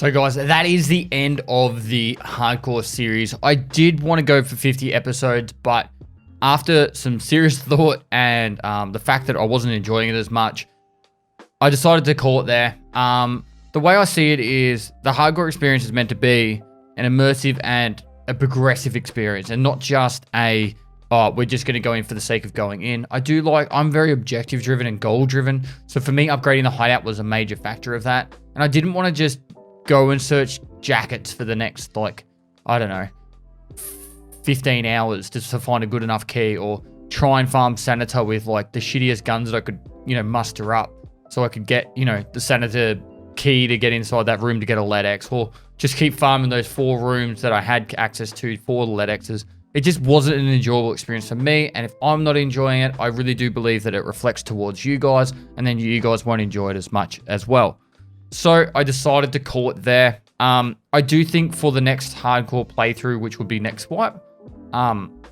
So guys, that is the end of the hardcore series. I did want to go for 50 episodes, but after some serious thought and the fact that I wasn't enjoying it as much, I decided to call it there. The way I see it is the hardcore experience is meant to be an immersive and a progressive experience, and not just a, oh, we're just going to go in for the sake of going in. I'm very objective driven and goal driven. So for me, upgrading the hideout was a major factor of that. And I didn't want to just go and search jackets for the next, 15 hours just to find a good enough key, or try and farm senator with the shittiest guns that I could, muster up so I could get, the senator key to get inside that room to get a lead X, or just keep farming those 4 rooms that I had access to for the lead X's. It just wasn't an enjoyable experience for me, and if I'm not enjoying it, I really do believe that it reflects towards you guys, and then you guys won't enjoy it as much as well. So I decided to call it there. I do think for the next hardcore playthrough, which would be next wipe,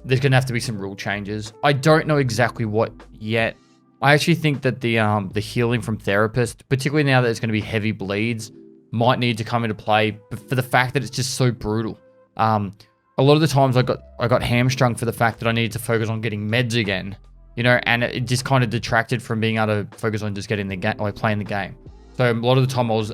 there's gonna have to be some rule changes. I don't know exactly what yet. I actually think that the healing from therapist, particularly now that there's gonna be heavy bleeds, might need to come into play, but for the fact that it's just so brutal. A lot of the times I got hamstrung for the fact that I needed to focus on getting meds again, and it just kind of detracted from being able to focus on just getting the game, playing the game. So a lot of the time I was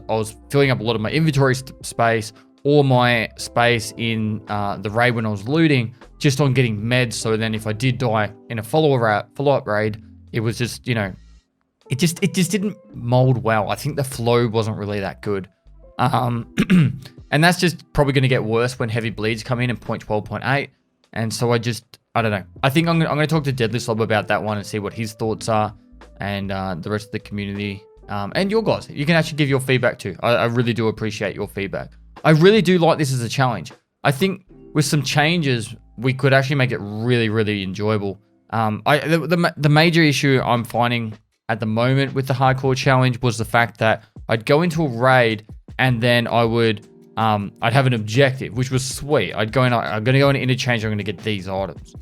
filling up a lot of my inventory space or my space in the raid when I was looting just on getting meds. So then if I did die in a follow-up raid, it was just, it just didn't mold well. I think the flow wasn't really that good. And that's just probably going to get worse when heavy bleeds come in 0.12.8. And so I don't know. I think I'm going to talk to Deadly Slob about that one and see what his thoughts are, and the rest of the community. And your guys, you can actually give your feedback too. I really do appreciate your feedback. I really do like this as a challenge. I think with some changes, we could actually make it really, really enjoyable. The major issue I'm finding at the moment with the hardcore challenge was the fact that I'd go into a raid and then I'd have an objective, which was sweet. I'm going to go in interchange. I'm going to get these items.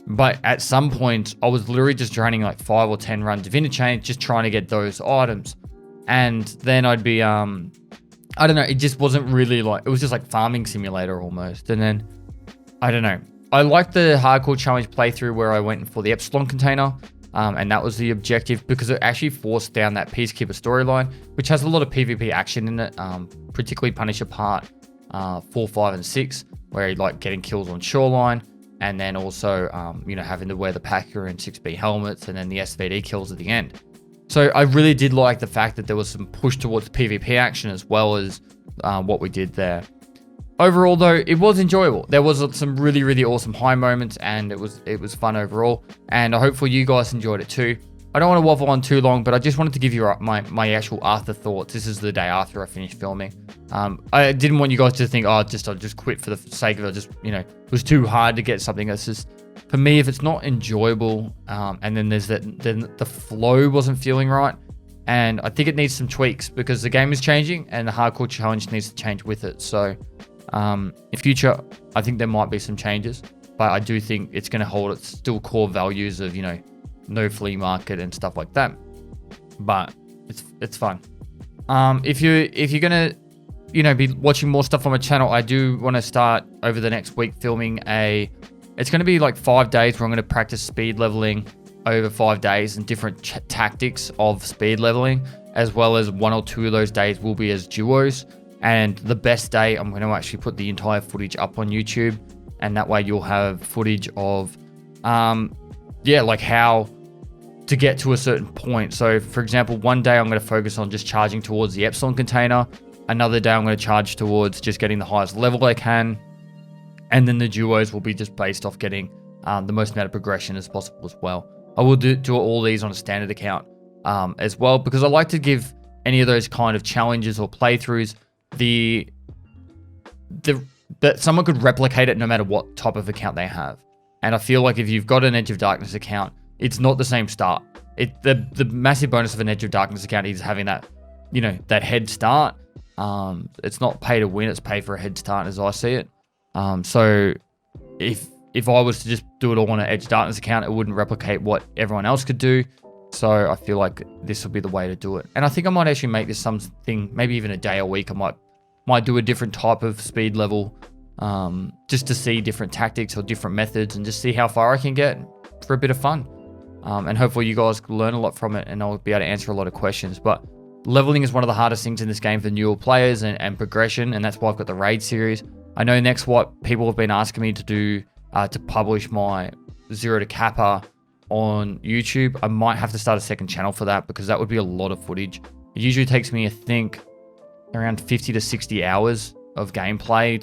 But at some point, I was literally just draining 5 or 10 runs of interchange, just trying to get those items. And then I'd be, I don't know, it just wasn't really it was just like farming simulator almost. And then, I don't know. I liked the hardcore challenge playthrough where I went for the Epsilon container. And that was the objective because it actually forced down that Peacekeeper storyline, which has a lot of PvP action in it, particularly Punisher Part 4, 5, and 6, where you getting kills on Shoreline. And then also, having to wear the Packer and 6B helmets, and then the SVD kills at the end. So I really did like the fact that there was some push towards PvP action as well as what we did there. Overall, though, it was enjoyable. There was some really, really awesome high moments, and it was fun overall. And I hope you guys enjoyed it too. I don't want to waffle on too long, but I just wanted to give you my actual afterthoughts. This is the day after I finished filming. I didn't want you guys to think, I'll just quit for the sake of it. It was too hard to get something. That's just, for me, if it's not enjoyable, and then then the flow wasn't feeling right. And I think it needs some tweaks because the game is changing and the hardcore challenge needs to change with it. So in future, I think there might be some changes, but I do think it's going to hold its still core values of, no flea market and stuff like that. But it's fun. If you're gonna be watching more stuff on my channel, I do want to start over the next week filming it's going to be 5 days where I'm going to practice speed leveling over 5 days and different tactics of speed leveling, as well as 1 or 2 of those days will be as duos. And the best day, I'm going to actually put the entire footage up on YouTube, and that way you'll have footage of how to get to a certain point. So for example, one day I'm going to focus on just charging towards the Epsilon container. Another day I'm going to charge towards just getting the highest level I can. And then the duos will be just based off getting the most amount of progression as possible as well. I will do all these on a standard account as well, because I like to give any of those kind of challenges or playthroughs that someone could replicate it no matter what type of account they have. And I feel like if you've got an Edge of Darkness account, it's not the same start. The massive bonus of an Edge of Darkness account is having that, that head start. It's not pay to win, it's pay for a head start as I see it. So if I was to just do it all on an Edge of Darkness account, it wouldn't replicate what everyone else could do. So I feel like this will be the way to do it. And I think I might actually make this something, maybe even a day a week. I might might do a different type of speed level, just to see different tactics or different methods and just see how far I can get for a bit of fun. And hopefully you guys learn a lot from it, and I'll be able to answer a lot of questions. But leveling is one of the hardest things in this game for newer players, and progression, and that's why I've got the raid series. I know next what people have been asking me to do, to publish my Zero to Kappa on YouTube. I might have to start a second channel for that, because that would be a lot of footage. It usually takes me, I think, around 50 to 60 hours of gameplay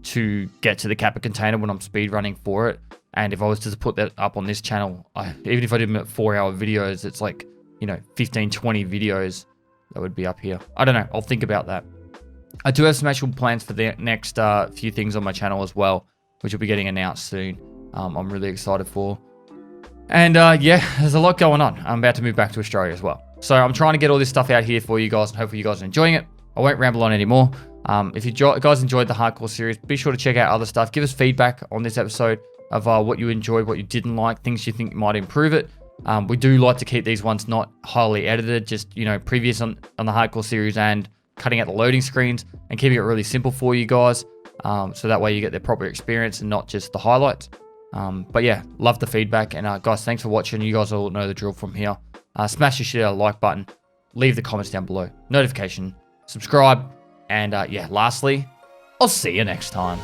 to get to the Kappa container when I'm speedrunning for it. And if I was to put that up on this channel, even if I did 4-hour videos, it's like, 15, 20 videos that would be up here. I don't know. I'll think about that. I do have some actual plans for the next few things on my channel as well, which will be getting announced soon. I'm really excited for. And yeah, there's a lot going on. I'm about to move back to Australia as well. So I'm trying to get all this stuff out here for you guys, and hopefully you guys are enjoying it. I won't ramble on anymore. If you guys enjoyed the hardcore series, be sure to check out other stuff. Give us feedback on this episode of what you enjoyed, what you didn't like, things you think might improve it. We do like to keep these ones not highly edited, just, previous on the hardcore series, and cutting out the loading screens and keeping it really simple for you guys. So that way you get the proper experience and not just the highlights. But yeah, love the feedback. And guys, thanks for watching. You guys all know the drill from here. Smash the shit out of the like button. Leave the comments down below. Notification. Subscribe. And yeah, lastly, I'll see you next time.